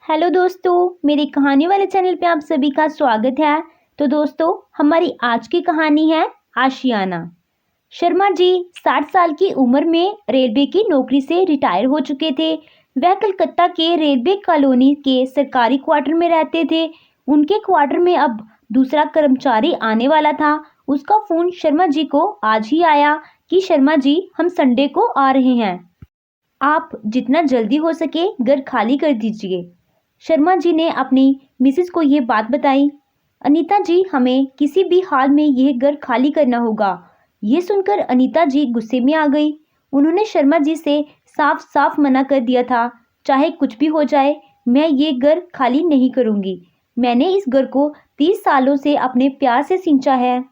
Hello दोस्तों, मेरी कहानी वाले चैनल पे आप सभी का स्वागत है। तो दोस्तों, हमारी आज की कहानी है आशियाना। शर्मा जी 60 साल की उम्र में रेलवे की नौकरी से रिटायर हो चुके थे। वह कलकत्ता के रेलवे कॉलोनी के सरकारी क्वार्टर में रहते थे। उनके क्वार्टर में अब दूसरा कर्मचारी आने वाला था। उसका फ़ोन शर्मा जी को आज ही आया कि शर्मा जी, हम संडे को आ रहे हैं। आप जितना जल्दी हो सके घर खाली कर दीजिए। शर्मा जी ने अपनी मिसेस को ये बात बताई। अनीता जी, हमें किसी भी हाल में यह घर खाली करना होगा। ये सुनकर अनीता जी गुस्से में आ गई। उन्होंने शर्मा जी से साफ साफ मना कर दिया था, चाहे कुछ भी हो जाए, मैं ये घर खाली नहीं करूंगी। मैंने इस घर को 30 सालों से अपने प्यार से सींचा है।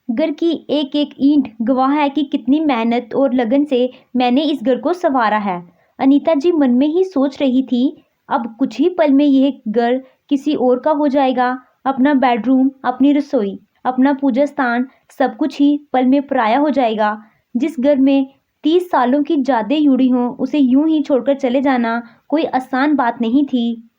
घर की एक एक ईंट गवाह है कि कितनी मेहनत और लगन से मैंने इस घर को संवारा है। अनीता जी मन में ही सोच रही थी, अब कुछ ही पल में यह घर किसी और का हो जाएगा। अपना बेडरूम, अपनी रसोई, अपना पूजा स्थान, सब कुछ ही पल में पराया हो जाएगा। जिस घर में 30 सालों की यादें जुड़ी हों, उसे यूं ही छोड़कर चले जाना कोई आसान बात नहीं थी।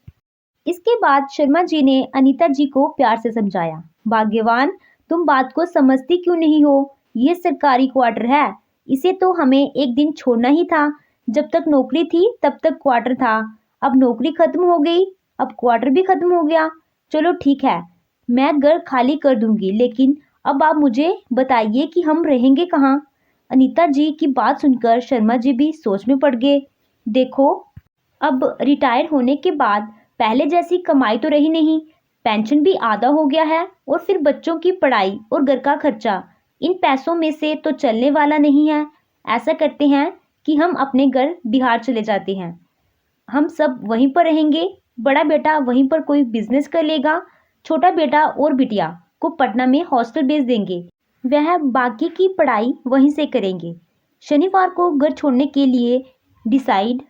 इसके बाद शर्मा जी ने अनीता जी को प्यार से समझाया। भाग्यवान, तुम बात को समझती क्यों नहीं हो? ये सरकारी क्वार्टर है, इसे तो हमें एक दिन छोड़ना ही था। जब तक नौकरी थी तब तक क्वार्टर था। अब नौकरी खत्म हो गई, अब क्वार्टर भी खत्म हो गया। चलो ठीक है, मैं घर खाली कर दूंगी, लेकिन अब आप मुझे बताइए कि हम रहेंगे कहाँ? अनीता जी की बात सुनकर शर्मा जी भी सोच में पड़ गए। देखो, अब रिटायर होने के बाद पहले जैसी कमाई तो रही नहीं। पेंशन भी आधा हो गया है, और फिर बच्चों की पढ़ाई और घर का खर्चा, इन पैसों में से तो चलने वाला नहीं है। ऐसा करते हैं कि हम अपने घर बिहार चले जाते हैं। हम सब वहीं पर रहेंगे। बड़ा बेटा वहीं पर कोई बिजनेस कर लेगा। छोटा बेटा और बिटिया को पटना में हॉस्टल भेज देंगे। वह बाकी की पढ़ाई वहीं से करेंगे। शनिवार को घर छोड़ने के लिए डिसाइड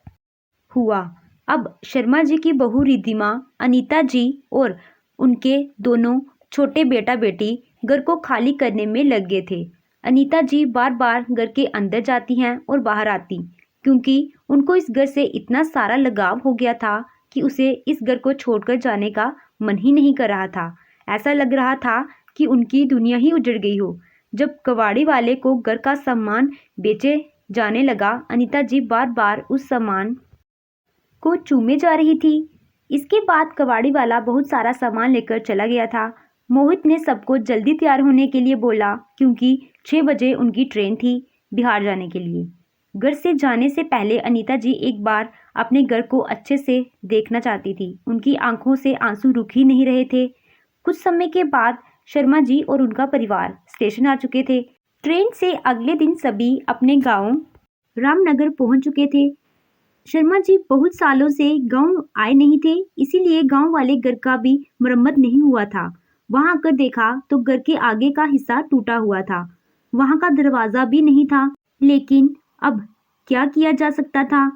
हुआ। अब शर्मा जी की बहू रिद्धिमा, अनीता जी और उनके दोनों छोटे बेटा बेटी घर को खाली करने में लग गए थे। अनीता जी बार बार घर के अंदर जाती हैं और बाहर आती, क्योंकि उनको इस घर से इतना सारा लगाव हो गया था कि उसे इस घर को छोड़कर जाने का मन ही नहीं कर रहा था। ऐसा लग रहा था कि उनकी दुनिया ही उजड़ गई हो। जब कबाड़ी वाले को घर का सामान बेचे जाने लगा, अनीता जी बार बार उस सामान को चूमे जा रही थी। इसके बाद कबाड़ी वाला बहुत सारा सामान लेकर चला गया था। मोहित ने सबको जल्दी तैयार होने के लिए बोला, क्योंकि 6 बजे उनकी ट्रेन थी बिहार जाने के लिए। घर से जाने से पहले अनीता जी एक बार अपने घर को अच्छे से देखना चाहती थी। उनकी आंखों से आंसू रुक ही नहीं रहे थे। कुछ समय के बाद शर्मा जी और उनका परिवार स्टेशन आ चुके थे। ट्रेन से अगले दिन सभी अपने गांव रामनगर पहुंच चुके थे। शर्मा जी बहुत सालों से गांव आए नहीं थे, इसीलिए गांव वाले घर का भी मरम्मत नहीं हुआ था। वहां आकर देखा तो घर के आगे का हिस्सा टूटा हुआ था। वहां का दरवाजा भी नहीं था। लेकिन अब क्या किया जा सकता था?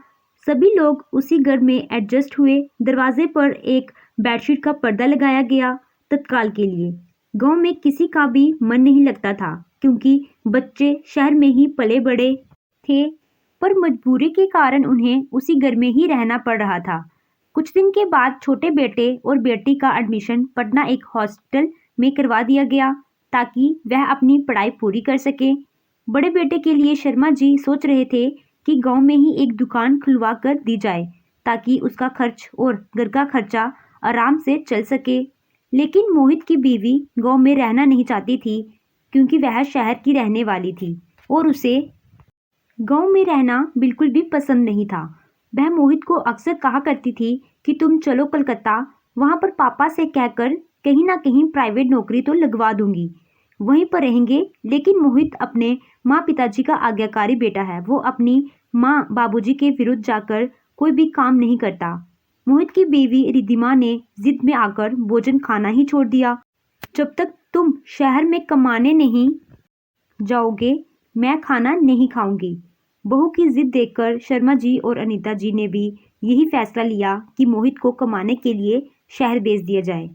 सभी लोग उसी घर में एडजस्ट हुए। दरवाजे पर एक बेडशीट का पर्दा लगाया गया तत्काल के लिए। गांव में किसी का भी मन नहीं लगता था, क्योंकि बच्चे शहर में ही पले बड़े थे, पर मजबूरी के कारण उन्हें उसी घर में ही रहना पड़ रहा था। कुछ दिन के बाद छोटे बेटे और बेटी का एडमिशन पटना एक हॉस्टल में करवा दिया गया, ताकि वह अपनी पढ़ाई पूरी कर सके। बड़े बेटे के लिए शर्मा जी सोच रहे थे कि गांव में ही एक दुकान खुलवा कर दी जाए, ताकि उसका खर्च और घर का खर्चा आराम से चल सके। लेकिन मोहित की बीवी गांव में रहना नहीं चाहती थी, क्योंकि वह शहर की रहने वाली थी और उसे गांव में रहना बिल्कुल भी पसंद नहीं था। वह मोहित को अक्सर कहा करती थी कि तुम चलो कलकत्ता, वहां पर पापा से कहकर कहीं ना कहीं प्राइवेट नौकरी तो लगवा दूंगी, वहीं पर रहेंगे। लेकिन मोहित अपने माँ पिताजी का आज्ञाकारी बेटा है। वो अपनी माँ बाबूजी के विरुद्ध जाकर कोई भी काम नहीं करता। मोहित की बीवी रिद्धिमा ने जिद में आकर भोजन खाना ही छोड़ दिया। जब तक तुम शहर में कमाने नहीं जाओगे, मैं खाना नहीं खाऊंगी। बहू की जिद देखकर शर्मा जी और अनीता जी ने भी यही फैसला लिया कि मोहित को कमाने के लिए शहर भेज दिया जाए।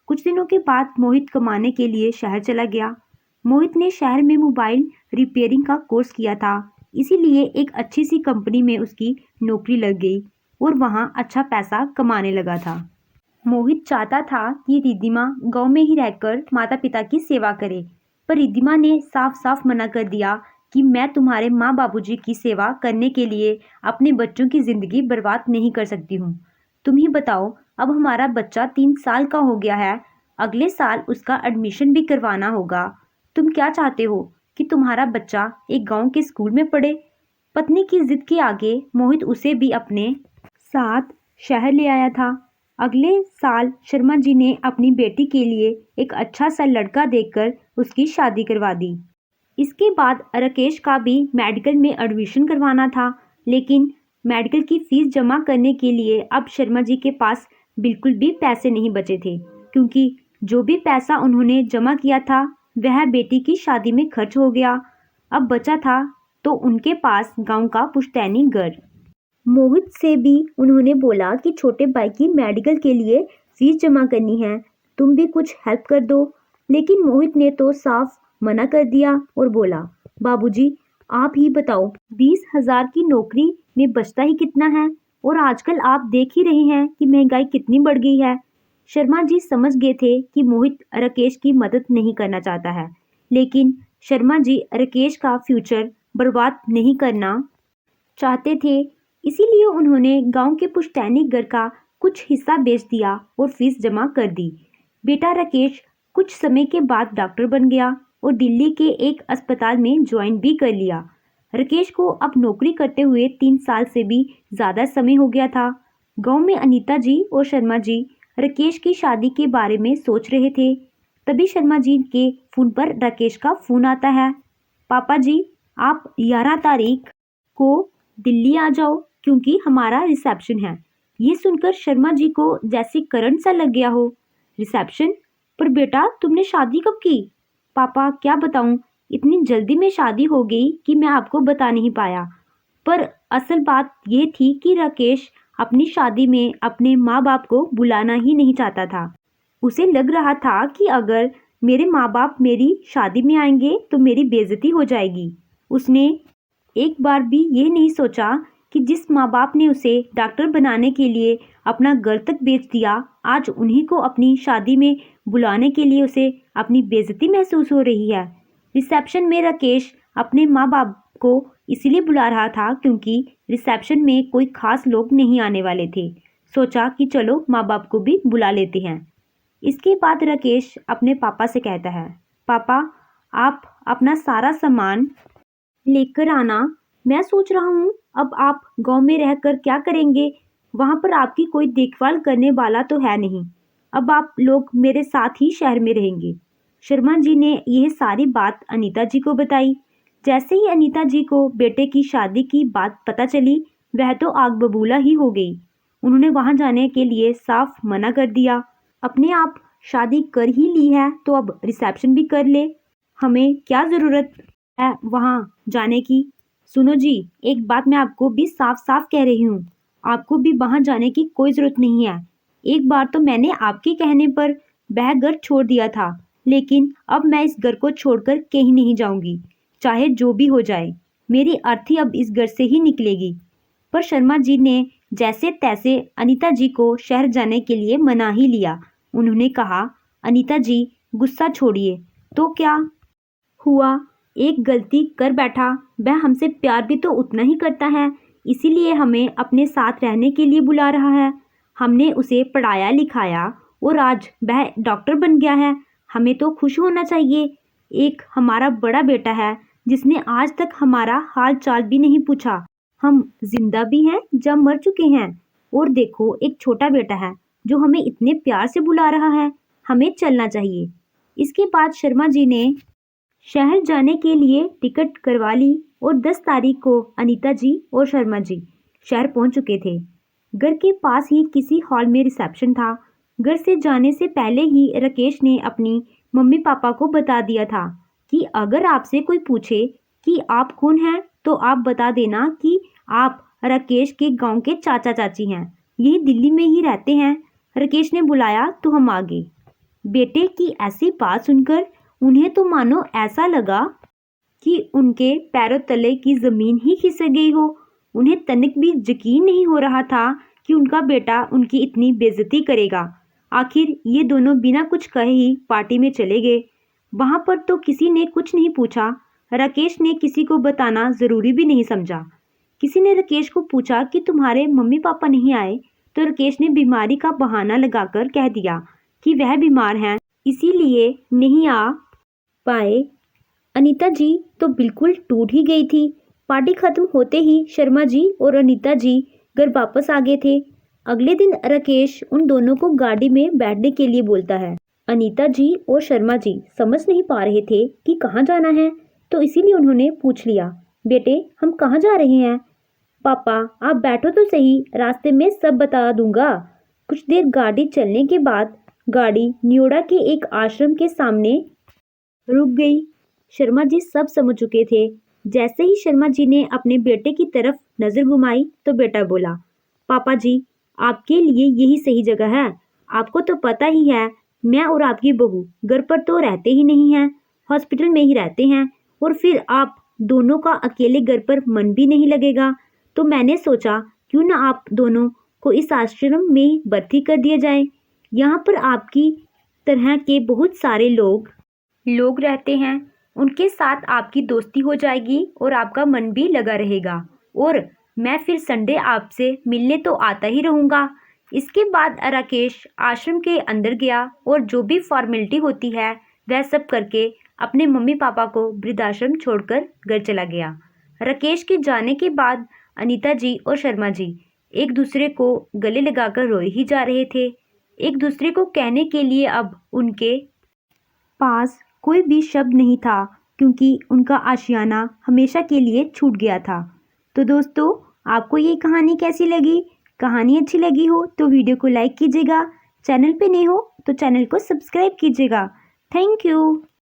कुछ दिनों के बाद मोहित कमाने के लिए शहर चला गया। मोहित ने शहर में मोबाइल रिपेयरिंग का कोर्स किया था, इसीलिए एक अच्छी सी कंपनी में उसकी नौकरी लग गई। और वहाँ अच्छा पैसा कमाने लगा था। मोहित चाहता था कि रिद्धिमा गांव में ही रहकर माता पिता की सेवा करे, पर रिद्धिमा ने साफ साफ मना कर दिया कि मैं तुम्हारे माँ बाबूजी की सेवा करने के लिए अपने बच्चों की जिंदगी बर्बाद नहीं कर सकती हूँ। तुम ही बताओ, अब हमारा बच्चा 3 साल का हो गया है, अगले साल उसका एडमिशन भी करवाना होगा। तुम क्या चाहते हो कि तुम्हारा बच्चा एक गांव के स्कूल में पढ़े? पत्नी की जिद के आगे मोहित उसे भी अपने साथ शहर ले आया था। अगले साल शर्मा जी ने अपनी बेटी के लिए एक अच्छा सा लड़का देखकर उसकी शादी करवा दी। इसके बाद राकेश का भी मेडिकल में एडमिशन करवाना था, लेकिन मेडिकल की फीस जमा करने के लिए अब शर्मा जी के पास बिल्कुल भी पैसे नहीं बचे थे, क्योंकि जो भी पैसा उन्होंने जमा किया था वह बेटी की शादी में खर्च हो गया। अब बचा था तो उनके पास गांव का पुश्तैनी घर। मोहित से भी उन्होंने बोला कि छोटे भाई की मेडिकल के लिए फीस जमा करनी है, तुम भी कुछ हेल्प कर दो। लेकिन मोहित ने तो साफ मना कर दिया और बोला, बाबूजी आप ही बताओ, 20,000 की नौकरी में बचता ही कितना है? और आजकल आप देख ही रहे हैं कि महंगाई कितनी बढ़ गई है। शर्मा जी समझ गए थे कि मोहित राकेश की मदद नहीं करना चाहता है, लेकिन शर्मा जी राकेश का फ्यूचर बर्बाद नहीं करना चाहते थे। इसीलिए उन्होंने गांव के पुश्तैनी घर का कुछ हिस्सा बेच दिया और फीस जमा कर दी। बेटा राकेश कुछ समय के बाद डॉक्टर बन गया और दिल्ली के एक अस्पताल में ज्वाइन भी कर लिया। राकेश को अब नौकरी करते हुए 3 साल से भी ज़्यादा समय हो गया था। गांव में अनीता जी और शर्मा जी राकेश की शादी के बारे में सोच रहे थे। तभी शर्मा जी के फ़ोन पर राकेश का फ़ोन आता है। पापा जी, आप 11 तारीख को दिल्ली आ जाओ, क्योंकि हमारा रिसेप्शन है। ये सुनकर शर्मा जी को जैसे करंट सा लग गया हो। रिसेप्शन? पर बेटा तुमने शादी कब की? पापा क्या बताऊं, इतनी जल्दी में शादी हो गई कि मैं आपको बता नहीं पाया। पर असल बात ये थी कि राकेश अपनी शादी में अपने माँ बाप को बुलाना ही नहीं चाहता था। उसे लग रहा था कि अगर मेरे माँ बाप मेरी शादी में आएंगे तो मेरी बेइज्जती हो जाएगी। उसने एक बार भी ये नहीं सोचा कि जिस माँ बाप ने उसे डॉक्टर बनाने के लिए अपना घर तक बेच दिया, आज उन्हीं को अपनी शादी में बुलाने के लिए उसे अपनी बेइज्जती महसूस हो रही है। रिसेप्शन में राकेश अपने माँ बाप को इसलिए बुला रहा था क्योंकि रिसेप्शन में कोई खास लोग नहीं आने वाले थे। सोचा कि चलो माँ बाप को भी बुला लेते हैं। इसके बाद राकेश अपने पापा से कहता है, पापा आप अपना सारा सामान लेकर आना। मैं सोच रहा हूँ अब आप गांव में रहकर क्या करेंगे? वहाँ पर आपकी कोई देखभाल करने वाला तो है नहीं। अब आप लोग मेरे साथ ही शहर में रहेंगे। शर्मा जी ने यह सारी बात अनीता जी को बताई। जैसे ही अनीता जी को बेटे की शादी की बात पता चली, वह तो आग बबूला ही हो गई। उन्होंने वहाँ जाने के लिए साफ मना कर दिया। अपने आप शादी कर ही ली है तो अब रिसेप्शन भी कर ले, हमें क्या ज़रूरत है वहाँ जाने की। सुनो जी, एक बात मैं आपको भी साफ साफ कह रही हूँ, आपको भी वहाँ जाने की कोई ज़रूरत नहीं है। एक बार तो मैंने आपके कहने पर वह घर छोड़ दिया था, लेकिन अब मैं इस घर को छोड़कर कहीं नहीं जाऊंगी, चाहे जो भी हो जाए। मेरी अर्थी अब इस घर से ही निकलेगी। पर शर्मा जी ने जैसे तैसे अनीता जी को शहर जाने के लिए मना ही लिया। उन्होंने कहा, अनीता जी गुस्सा छोड़िए, तो क्या हुआ, एक गलती कर बैठा, वह हमसे प्यार भी तो उतना ही करता है, इसीलिए हमें अपने साथ रहने के लिए बुला रहा है। हमने उसे पढ़ाया लिखाया और आज वह डॉक्टर बन गया है, हमें तो खुश होना चाहिए। एक हमारा बड़ा बेटा है जिसने आज तक हमारा हाल चाल भी नहीं पूछा। हम जिंदा भी हैं जब मर चुके हैं। और देखो, एक छोटा बेटा है जो हमें इतने प्यार से बुला रहा है, हमें चलना चाहिए। इसके बाद शर्मा जी ने शहर जाने के लिए टिकट करवा ली और 10 तारीख को अनीता जी और शर्मा जी शहर पहुंच चुके थे। घर के पास ही किसी हॉल में रिसेप्शन था। घर से जाने से पहले ही राकेश ने अपनी मम्मी पापा को बता दिया था कि अगर आपसे कोई पूछे कि आप कौन हैं तो आप बता देना कि आप राकेश के गांव के चाचा चाची हैं, यही दिल्ली में ही रहते हैं। राकेश ने बुलाया तो हम आ गए। बेटे की ऐसी बात सुनकर उन्हें तो मानो ऐसा लगा कि उनके पैरों तले की जमीन ही खिसक गई हो। उन्हें तनिक भी यकीन नहीं हो रहा था कि उनका बेटा उनकी इतनी बेइज्जती करेगा। आखिर ये दोनों बिना कुछ कहे ही पार्टी में चले गए। वहाँ पर तो किसी ने कुछ नहीं पूछा। राकेश ने किसी को बताना ज़रूरी भी नहीं समझा। किसी ने राकेश को पूछा कि तुम्हारे मम्मी पापा नहीं आए, तो राकेश ने बीमारी का बहाना लगाकर कह दिया कि वह बीमार हैं, इसीलिए नहीं आ पाए। अनीता जी तो बिल्कुल टूट ही गई थी। पार्टी खत्म होते ही शर्मा जी और अनीता जी घर वापस आ गए थे। अगले दिन राकेश उन दोनों को गाड़ी में बैठने के लिए बोलता है। अनीता जी और शर्मा जी समझ नहीं पा रहे थे कि कहाँ जाना है, तो इसीलिए उन्होंने पूछ लिया, बेटे हम कहाँ जा रहे हैं? पापा आप बैठो तो सही, रास्ते में सब बता दूंगा। कुछ देर गाड़ी चलने के बाद गाड़ी न्योड़ा के एक आश्रम के सामने रुक गई। शर्मा जी सब समझ चुके थे। जैसे ही शर्मा जी ने अपने बेटे की तरफ नजर घुमाई तो बेटा बोला, पापा जी आपके लिए यही सही जगह है। आपको तो पता ही है मैं और आपकी बहू घर पर तो रहते ही नहीं हैं, हॉस्पिटल में ही रहते हैं, और फिर आप दोनों का अकेले घर पर मन भी नहीं लगेगा। तो मैंने सोचा क्यों ना आप दोनों को इस आश्रम में भर्ती कर दिया जाए। यहाँ पर आपकी तरह के बहुत सारे लोग रहते हैं, उनके साथ आपकी दोस्ती हो जाएगी और आपका मन भी लगा रहेगा। और मैं फिर संडे आपसे मिलने तो आता ही रहूँगा। इसके बाद राकेश आश्रम के अंदर गया और जो भी फॉर्मेलिटी होती है वह सब करके अपने मम्मी पापा को वृद्धाश्रम छोड़कर घर चला गया। राकेश के जाने के बाद अनीता जी और शर्मा जी एक दूसरे को गले लगाकर रोए ही जा रहे थे। एक दूसरे को कहने के लिए अब उनके पास कोई भी शब्द नहीं था, क्योंकि उनका आशियाना हमेशा के लिए छूट गया था। तो दोस्तों आपको ये कहानी कैसी लगी? कहानी अच्छी लगी हो तो वीडियो को लाइक कीजिएगा, चैनल पे नए हो तो चैनल को सब्सक्राइब कीजिएगा। Thank you.